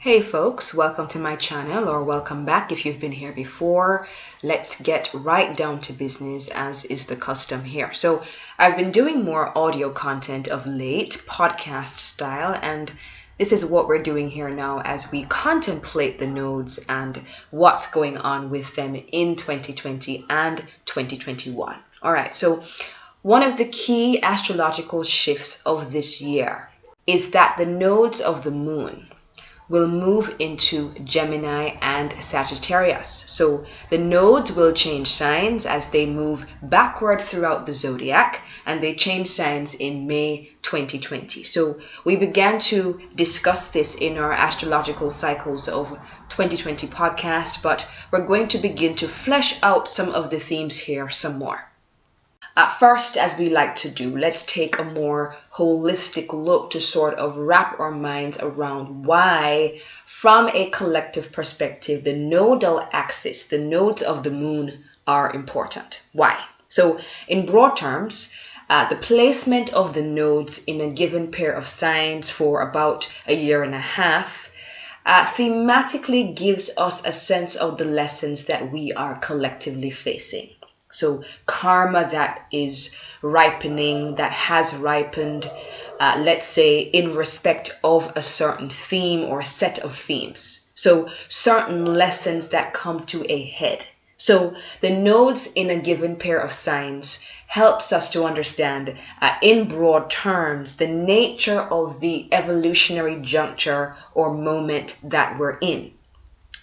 Hey folks, welcome to my channel, or welcome back if you've been here before. Let's get right down to business, as is the custom here. So I've been doing more audio content of late, podcast style, and this is what we're doing here now as we contemplate the nodes and what's going on with them in 2020 and 2021. All right, so one of the key astrological shifts of this year is that the nodes of the moon will move into Gemini and Sagittarius. So the nodes will change signs as they move backward throughout the zodiac, and they change signs in May 2020. So we began to discuss this in our astrological cycles of 2020 podcast, but we're going to begin to flesh out some of the themes here some more. First, as we like to do, let's take a more holistic look to sort of wrap our minds around why, from a collective perspective, the nodal axis, the nodes of the moon, are important. Why? So, in broad terms, the placement of the nodes in a given pair of signs for about a year and a half thematically gives us a sense of the lessons that we are collectively facing. So karma that is ripening, that has ripened, let's say in respect of a certain theme or set of themes. So certain lessons that come to a head. So the nodes in a given pair of signs helps us to understand in broad terms the nature of the evolutionary juncture or moment that we're in.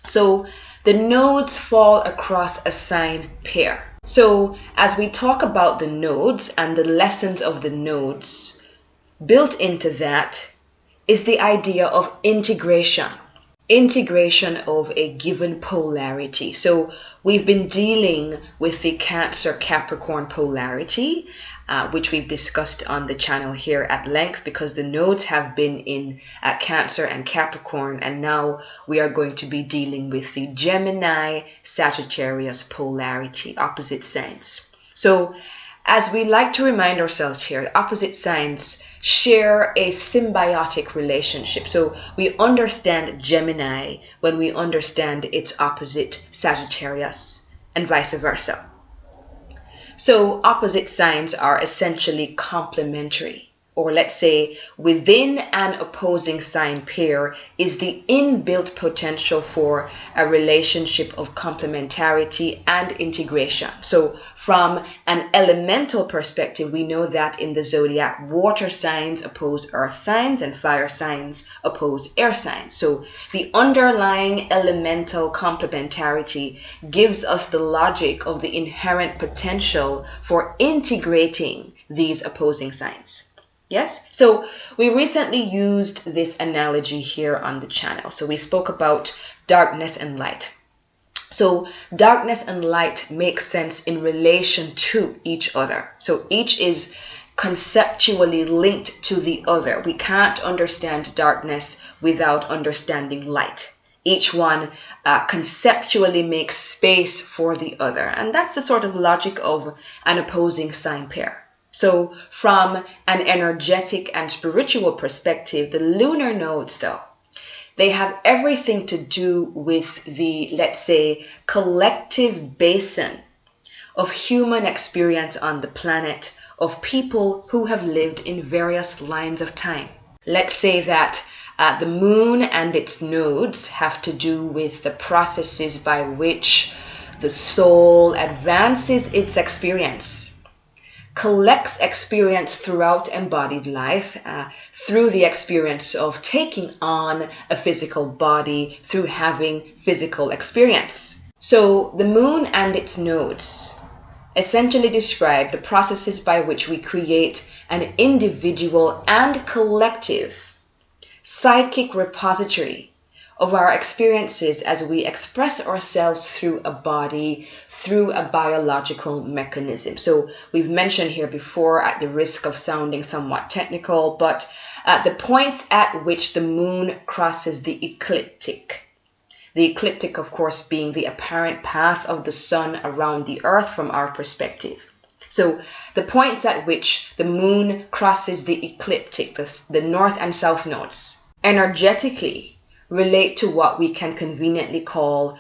So the nodes fall across a sign pair. So as we talk about the nodes and the lessons of the nodes, built into that is the idea of integration of a given polarity. So we've been dealing with the Cancer-Capricorn polarity, which we've discussed on the channel here at length because the nodes have been in Cancer and Capricorn, and now we are going to be dealing with the Gemini Sagittarius polarity, opposite signs. So as we like to remind ourselves here, opposite signs share a symbiotic relationship. So we understand Gemini when we understand its opposite Sagittarius, and vice versa. So opposite signs are essentially complementary, or let's say within an opposing sign pair is the inbuilt potential for a relationship of complementarity and integration. So from an elemental perspective, we know that in the zodiac, water signs oppose earth signs and fire signs oppose air signs. So the underlying elemental complementarity gives us the logic of the inherent potential for integrating these opposing signs. Yes, so we recently used this analogy here on the channel. So we spoke about darkness and light. So darkness and light make sense in relation to each other. So each is conceptually linked to the other. We can't understand darkness without understanding light. Each one conceptually makes space for the other. And that's the sort of logic of an opposing sign pair. So from an energetic and spiritual perspective, the lunar nodes, though, they have everything to do with the, let's say, collective basin of human experience on the planet, of people who have lived in various lines of time. Let's say that the moon and its nodes have to do with the processes by which the soul advances its experience, collects experience throughout embodied life, through the experience of taking on a physical body, through having physical experience. So the moon and its nodes essentially describe the processes by which we create an individual and collective psychic repository of our experiences as we express ourselves through a body, through a biological mechanism. So we've mentioned here before, at the risk of sounding somewhat technical, but the points at which the moon crosses the ecliptic, of course, being the apparent path of the sun around the earth from our perspective. So the points at which the moon crosses the ecliptic, the north and south nodes, energetically relate to what we can conveniently call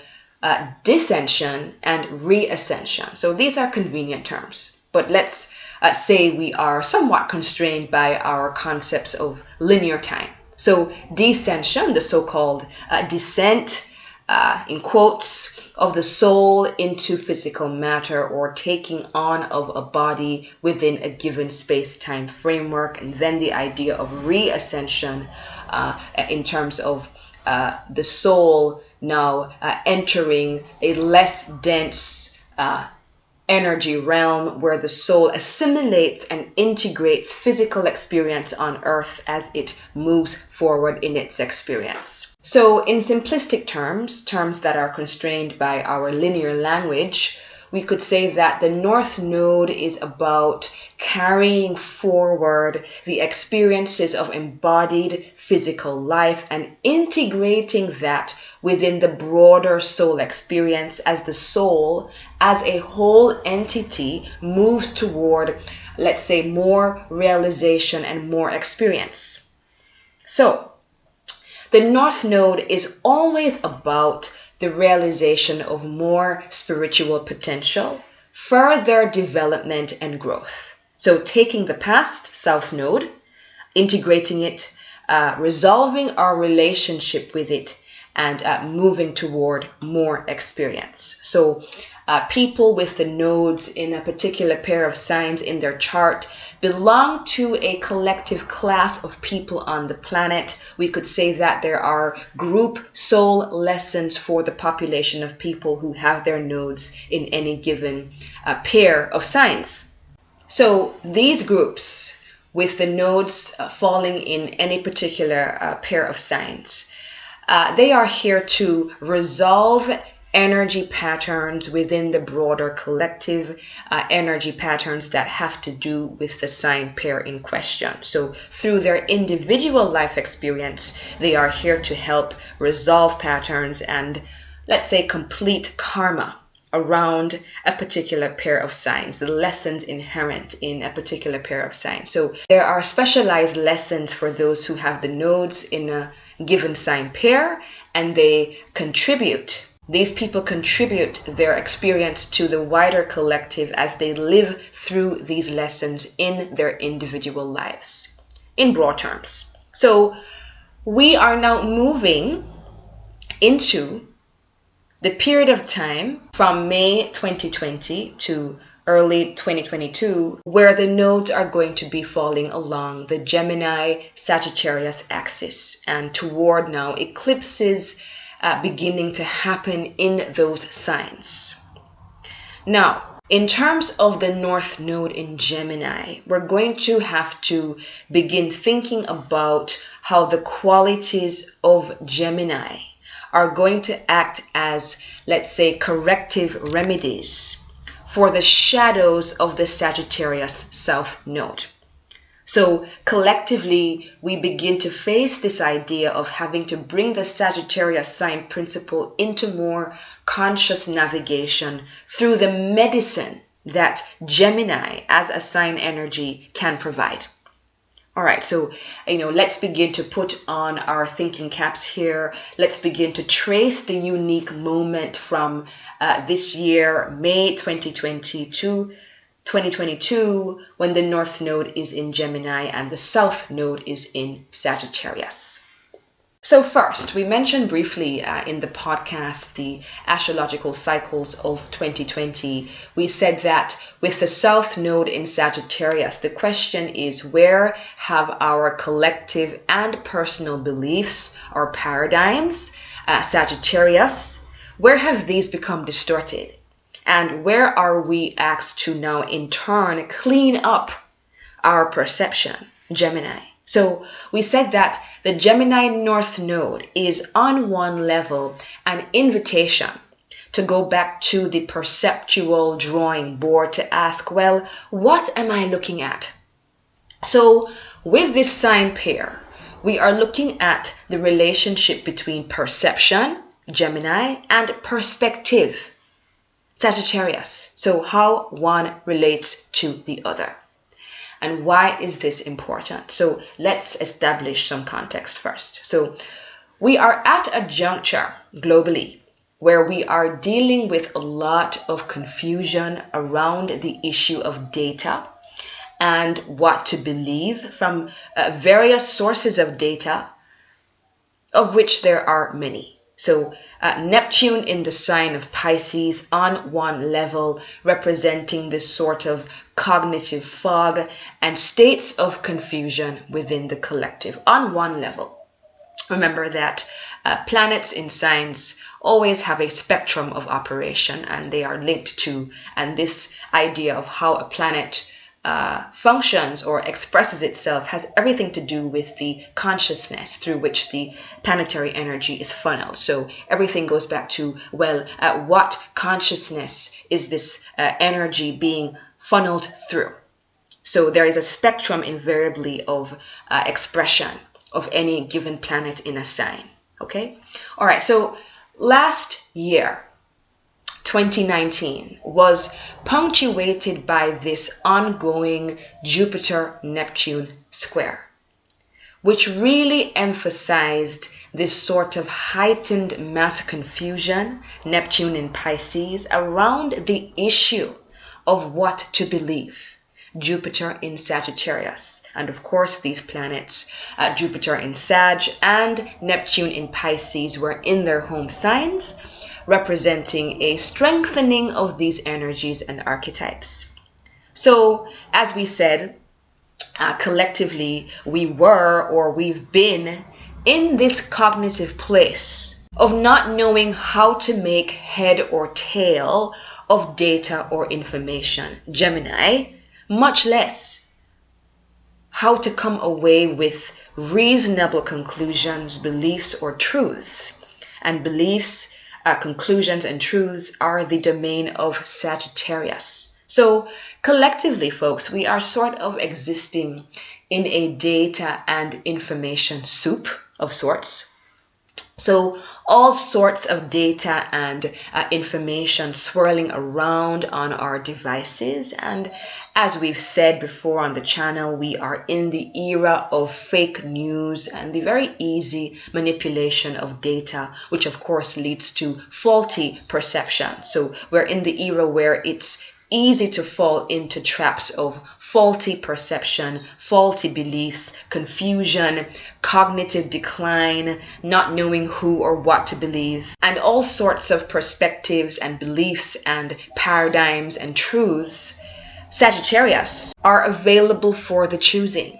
descension and reascension. So these are convenient terms, but let's say we are somewhat constrained by our concepts of linear time. So descension, the so-called descent, in quotes, of the soul into physical matter, or taking on of a body within a given space-time framework, and then the idea of reascension in terms of the soul now entering a less dense energy realm where the soul assimilates and integrates physical experience on earth as it moves forward in its experience. So in simplistic terms that are constrained by our linear language, we could say that the North Node is about carrying forward the experiences of embodied physical life and integrating that within the broader soul experience as the soul, as a whole entity, moves toward, let's say, more realization and more experience. So, the North Node is always about the realization of more spiritual potential, further development and growth. So taking the past, South Node, integrating it, resolving our relationship with it, and moving toward more experience. So people with the nodes in a particular pair of signs in their chart belong to a collective class of people on the planet. We could say that there are group soul lessons for the population of people who have their nodes in any given pair of signs. So these groups with the nodes falling in any particular pair of signs, they are here to resolve energy patterns within the broader collective, energy patterns that have to do with the sign pair in question. So through their individual life experience, they are here to help resolve patterns and, let's say, complete karma around a particular pair of signs, the lessons inherent in a particular pair of signs. So there are specialized lessons for those who have the nodes in a given sign pair, and they contribute. These people contribute their experience to the wider collective as they live through these lessons in their individual lives, in broad terms. So we are now moving into the period of time from May 2020 to early 2022, where the nodes are going to be falling along the Gemini Sagittarius axis and toward now eclipses beginning to happen in those signs. Now, in terms of the North Node in Gemini, we're going to have to begin thinking about how the qualities of Gemini are going to act as, let's say, corrective remedies for the shadows of the Sagittarius South Node. So collectively, we begin to face this idea of having to bring the Sagittarius sign principle into more conscious navigation through the medicine that Gemini as a sign energy can provide. All right, so, let's begin to put on our thinking caps here. Let's begin to trace the unique moment from this year, May 2020 to 2022, when the North Node is in Gemini and the South Node is in Sagittarius. So first, we mentioned briefly in the podcast the astrological cycles of 2020. We said that with the South Node in Sagittarius, the question is, where have our collective and personal beliefs or paradigms, Sagittarius, where have these become distorted? And where are we asked to now in turn clean up our perception, Gemini? So we said that the Gemini North Node is on one level an invitation to go back to the perceptual drawing board to ask, well, what am I looking at? So with this sign pair, we are looking at the relationship between perception, Gemini, and perspective, Sagittarius. So how one relates to the other. And why is this important? So let's establish some context first. So We are at a juncture globally where we are dealing with a lot of confusion around the issue of data and what to believe from various sources of data, of which there are many. So Neptune in the sign of Pisces on one level, representing this sort of cognitive fog and states of confusion within the collective on one level. Remember that planets in signs always have a spectrum of operation, and they are linked to, and this idea of how a planet functions or expresses itself has everything to do with the consciousness through which the planetary energy is funneled. So everything goes back to, well, what consciousness is this energy being funneled through? So there is a spectrum invariably of expression of any given planet in a sign. Okay? All right, so last year, 2019, was punctuated by this ongoing Jupiter-Neptune square, which really emphasized this sort of heightened mass confusion, Neptune in Pisces, around the issue of what to believe. Jupiter in Sagittarius, and of course these planets, Jupiter in Sag and Neptune in Pisces, were in their home signs, representing a strengthening of these energies and archetypes. So, as we said, collectively, we were or we've been in this cognitive place of not knowing how to make head or tail of data or information, Gemini, much less how to come away with reasonable conclusions, beliefs, or truths. And beliefs, conclusions, and truths are the domain of Sagittarius. So collectively, folks, we are sort of existing in a data and information soup of sorts. So all sorts of data and information swirling around on our devices. And as we've said before on the channel, we are in the era of fake news and the very easy manipulation of data, which of course leads to faulty perception. So we're in the era where it's easy to fall into traps of faulty perception, faulty beliefs, confusion, cognitive decline, not knowing who or what to believe, and all sorts of perspectives and beliefs and paradigms and truths, Sagittarius, are available for the choosing.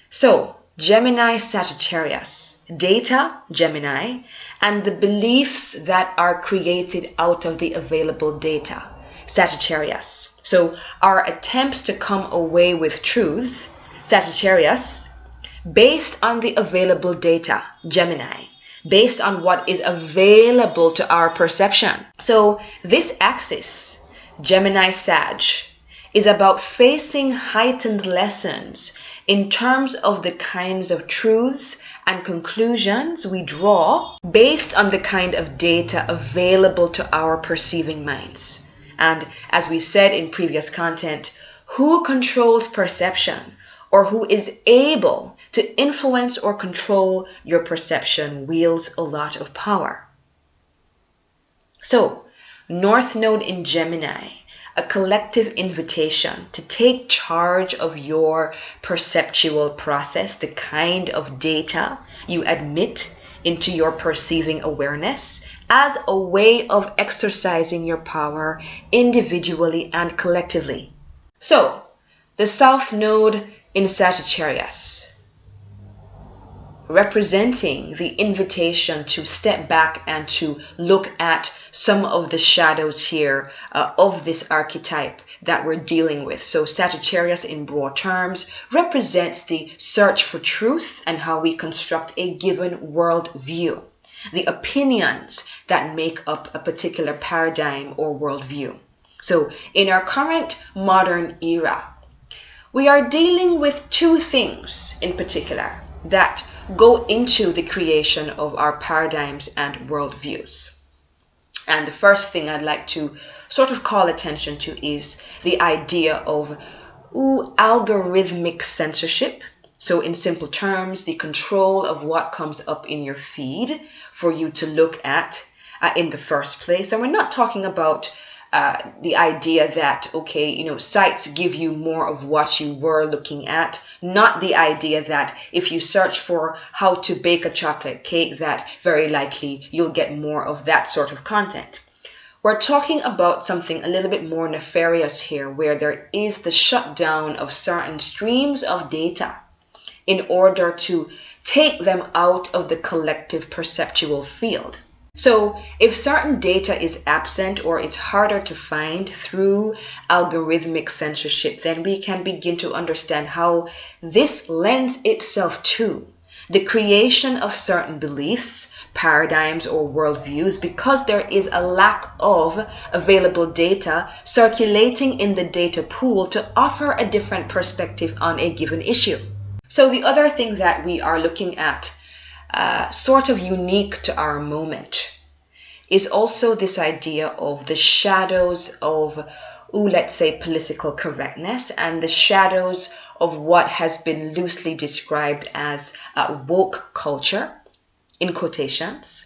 So, Gemini, Sagittarius, data, Gemini, and the beliefs that are created out of the available data, Sagittarius. So our attempts to come away with truths, Sagittarius, based on the available data, Gemini, based on what is available to our perception. So this axis, Gemini Sag, is about facing heightened lessons in terms of the kinds of truths and conclusions we draw based on the kind of data available to our perceiving minds. And as we said in previous content, who controls perception, or who is able to influence or control your perception, wields a lot of power. So, North Node in Gemini, a collective invitation to take charge of your perceptual process, the kind of data you admit into your perceiving awareness, as a way of exercising your power individually and collectively. So, the South Node in Sagittarius, representing the invitation to step back and to look at some of the shadows here of this archetype that we're dealing with. So Sagittarius in broad terms represents the search for truth and how we construct a given world view, the opinions that make up a particular paradigm or worldview. So in our current modern era, we are dealing with two things in particular that go into the creation of our paradigms and worldviews. And the first thing I'd like to sort of call attention to is the idea of algorithmic censorship So in simple terms, the control of what comes up in your feed for you to look at in the first place. And we're not talking about the idea that, okay, sites give you more of what you were looking at, not the idea that if you search for how to bake a chocolate cake, that very likely you'll get more of that sort of content. We're talking about something a little bit more nefarious here, where there is the shutdown of certain streams of data in order to take them out of the collective perceptual field. So if certain data is absent or it's harder to find through algorithmic censorship, then we can begin to understand how this lends itself to the creation of certain beliefs, paradigms, or worldviews, because there is a lack of available data circulating in the data pool to offer a different perspective on a given issue. So the other thing that we are looking at, sort of unique to our moment, is also this idea of the shadows of, let's say, political correctness, and the shadows of what has been loosely described as woke culture, in quotations,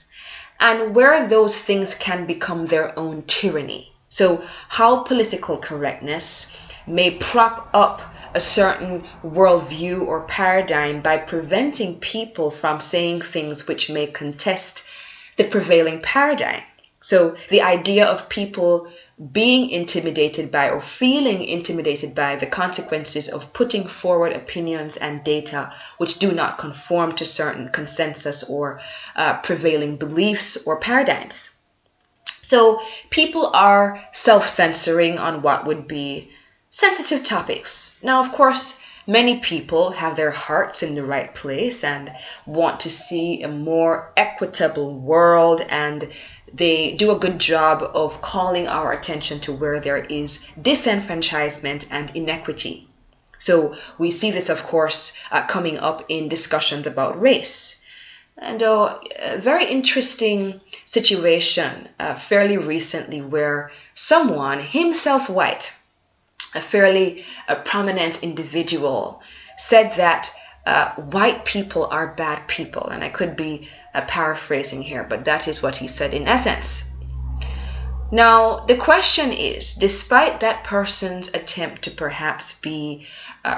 and where those things can become their own tyranny. So how political correctness may prop up a certain worldview or paradigm by preventing people from saying things which may contest the prevailing paradigm. So the idea of people being intimidated by or feeling intimidated by the consequences of putting forward opinions and data which do not conform to certain consensus or prevailing beliefs or paradigms. So people are self-censoring on what would be sensitive topics. Now, of course, many people have their hearts in the right place and want to see a more equitable world, and they do a good job of calling our attention to where there is disenfranchisement and inequity. So we see this, of course, coming up in discussions about race. And a very interesting situation fairly recently where someone, himself white, a fairly prominent individual, said that white people are bad people. And I could be paraphrasing here, but that is what he said in essence. Now, the question is, despite that person's attempt to perhaps be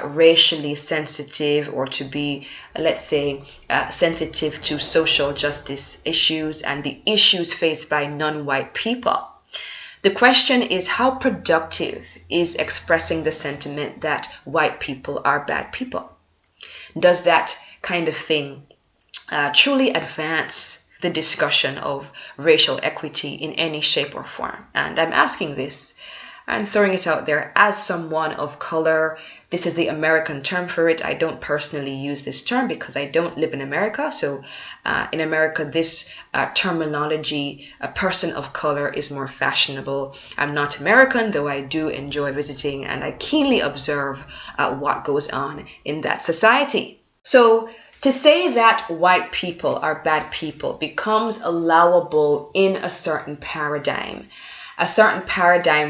racially sensitive or to be, let's say, sensitive to social justice issues and the issues faced by non-white people, the question is, how productive is expressing the sentiment that white people are bad people? Does that kind of thing truly advance the discussion of racial equity in any shape or form? And I'm asking this and throwing it out there as someone of color. This is the American term for it. I don't personally use this term because I don't live in America. So in America, this terminology, a person of color, is more fashionable. I'm not American, though I do enjoy visiting, and I keenly observe what goes on in that society. So to say that white people are bad people becomes allowable in a certain paradigm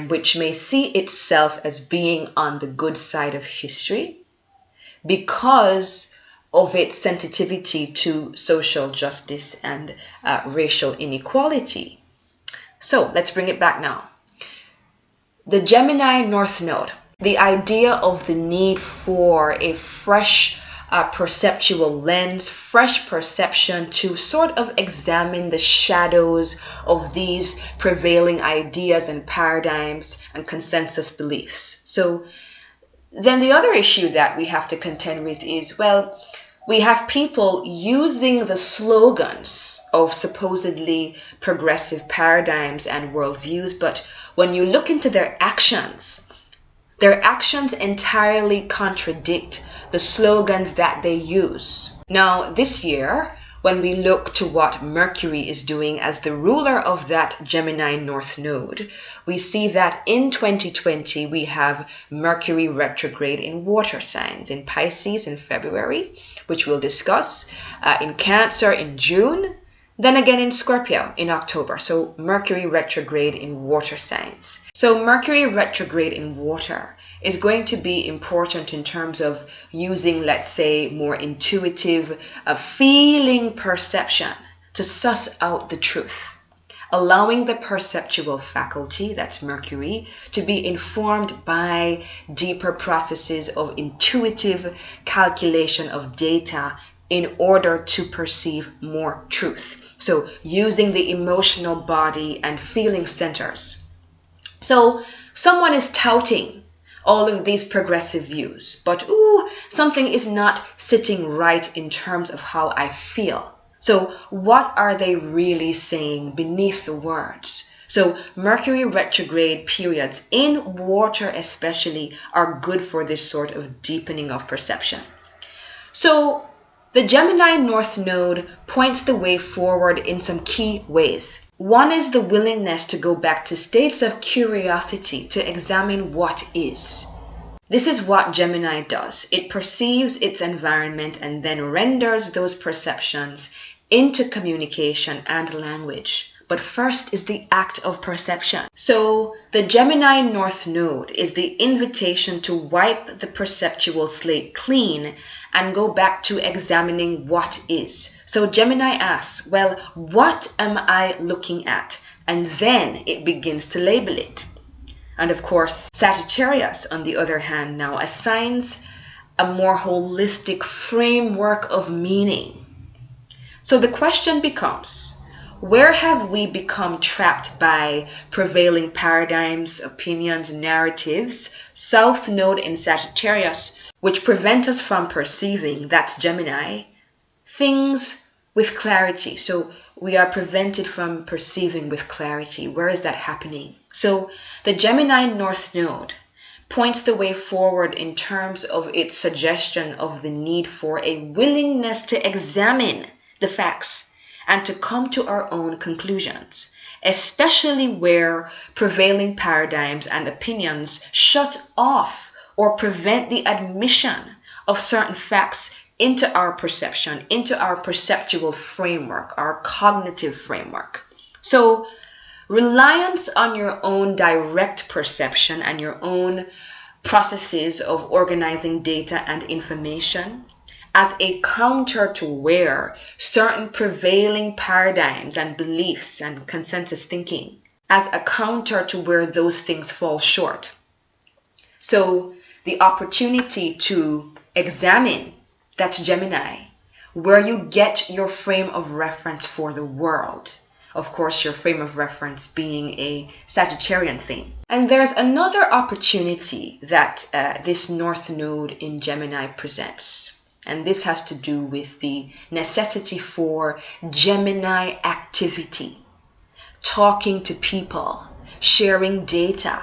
which may see itself as being on the good side of history because of its sensitivity to social justice and racial inequality. So let's bring it back now. The Gemini North Node, the idea of the need for a fresh perceptual lens, fresh perception to sort of examine the shadows of these prevailing ideas and paradigms and consensus beliefs. So then the other issue that we have to contend with is, well, we have people using the slogans of supposedly progressive paradigms and worldviews, but when you look into their actions entirely contradict the slogans that they use. Now, this year, when we look to what Mercury is doing as the ruler of that Gemini North Node, we see that in 2020, we have Mercury retrograde in water signs, in Pisces in February, which we'll discuss, in Cancer in June, then again in Scorpio in October. So Mercury retrograde in water signs. So Mercury retrograde in water is going to be important in terms of using, let's say, more intuitive, feeling perception to suss out the truth, allowing the perceptual faculty, that's Mercury, to be informed by deeper processes of intuitive calculation of data in order to perceive more truth. So using the emotional body and feeling centers. So someone is touting all of these progressive views, but something is not sitting right in terms of how I feel. So what are they really saying beneath the words? So Mercury retrograde periods in water especially are good for this sort of deepening of perception. So the Gemini North Node points the way forward in some key ways. One is the willingness to go back to states of curiosity to examine what is. This is what Gemini does. It perceives its environment and then renders those perceptions into communication and language. But first is the act of perception. So the Gemini North Node is the invitation to wipe the perceptual slate clean and go back to examining what is. So Gemini asks, well, what am I looking at? And then it begins to label it. And of course, Sagittarius, on the other hand, now assigns a more holistic framework of meaning. So the question becomes, where have we become trapped by prevailing paradigms, opinions, narratives, South Node in Sagittarius, which prevent us from perceiving, that's Gemini, things with clarity? So we are prevented from perceiving with clarity. Where is that happening? So the Gemini North Node points the way forward in terms of its suggestion of the need for a willingness to examine the facts and to come to our own conclusions, especially where prevailing paradigms and opinions shut off or prevent the admission of certain facts into our perception, into our perceptual framework, our cognitive framework. So reliance on your own direct perception and your own processes of organizing data and information as a counter to where certain prevailing paradigms and beliefs and consensus thinking, as a counter to where those things fall short. So the opportunity to examine, that's Gemini, where you get your frame of reference for the world. Of course, your frame of reference being a Sagittarian thing. And there's another opportunity that this North Node in Gemini presents. And this has to do with the necessity for Gemini activity, talking to people, sharing data,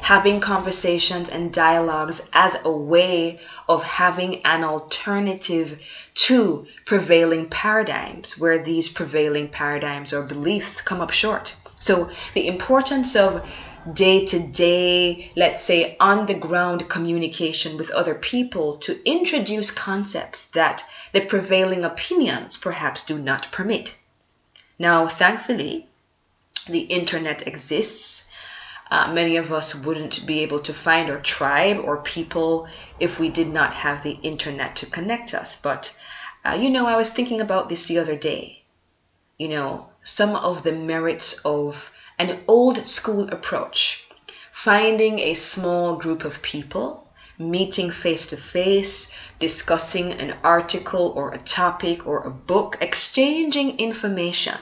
having conversations and dialogues as a way of having an alternative to prevailing paradigms where these prevailing paradigms or beliefs come up short. So the importance of day-to-day, let's say on-the-ground communication with other people to introduce concepts that the prevailing opinions perhaps do not permit. Now, thankfully, the internet exists. Many of us wouldn't be able to find our tribe or people if we did not have the internet to connect us. But, I was thinking about this the other day. Some of the merits of an old school approach, finding a small group of people, meeting face to face, discussing an article or a topic or a book, exchanging information,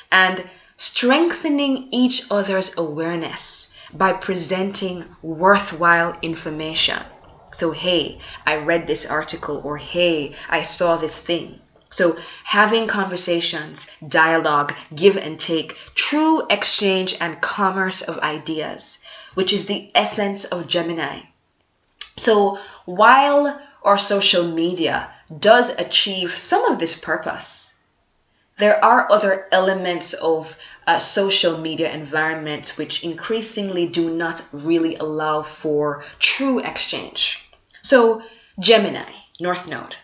and strengthening each other's awareness by presenting worthwhile information. So, hey, I read this article, or hey, I saw this thing. So having conversations, dialogue, give and take, true exchange and commerce of ideas, which is the essence of Gemini. So while our social media does achieve some of this purpose, there are other elements of social media environments which increasingly do not really allow for true exchange. So Gemini, North Node.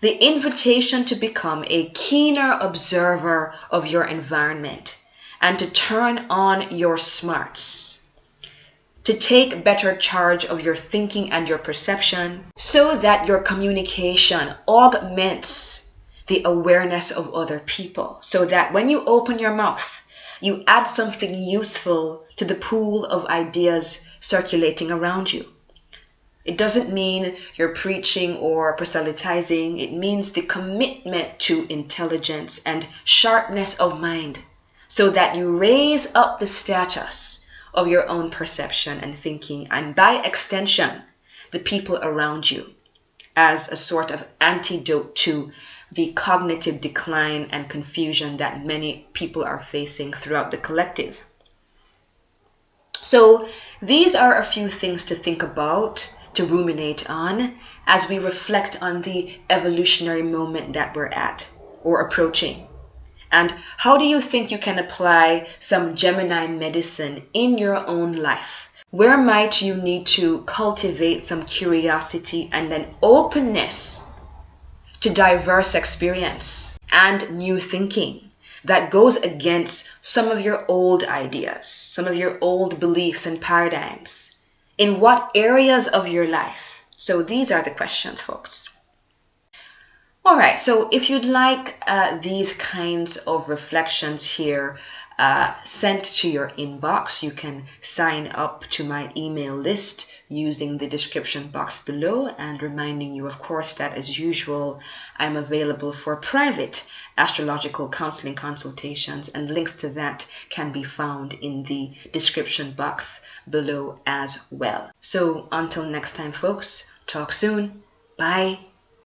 The invitation to become a keener observer of your environment and to turn on your smarts, to take better charge of your thinking and your perception so that your communication augments the awareness of other people, so that when you open your mouth, you add something useful to the pool of ideas circulating around you. It doesn't mean you're preaching or proselytizing. It means the commitment to intelligence and sharpness of mind so that you raise up the status of your own perception and thinking, and by extension, the people around you, as a sort of antidote to the cognitive decline and confusion that many people are facing throughout the collective. So these are a few things to think about, to ruminate on, as we reflect on the evolutionary moment that we're at or approaching. And how do you think you can apply some Gemini medicine in your own life? Where might you need to cultivate some curiosity and an openness to diverse experience and new thinking that goes against some of your old ideas, some of your old beliefs and paradigms? In what areas of your life? So these are the questions, folks. All right, so if you'd like these kinds of reflections here sent to your inbox, you can sign up to my email list using the description box below, and reminding you, of course, that as usual, I'm available for private astrological counseling consultations, and links to that can be found in the description box below as well. So until next time, folks, talk soon. Bye.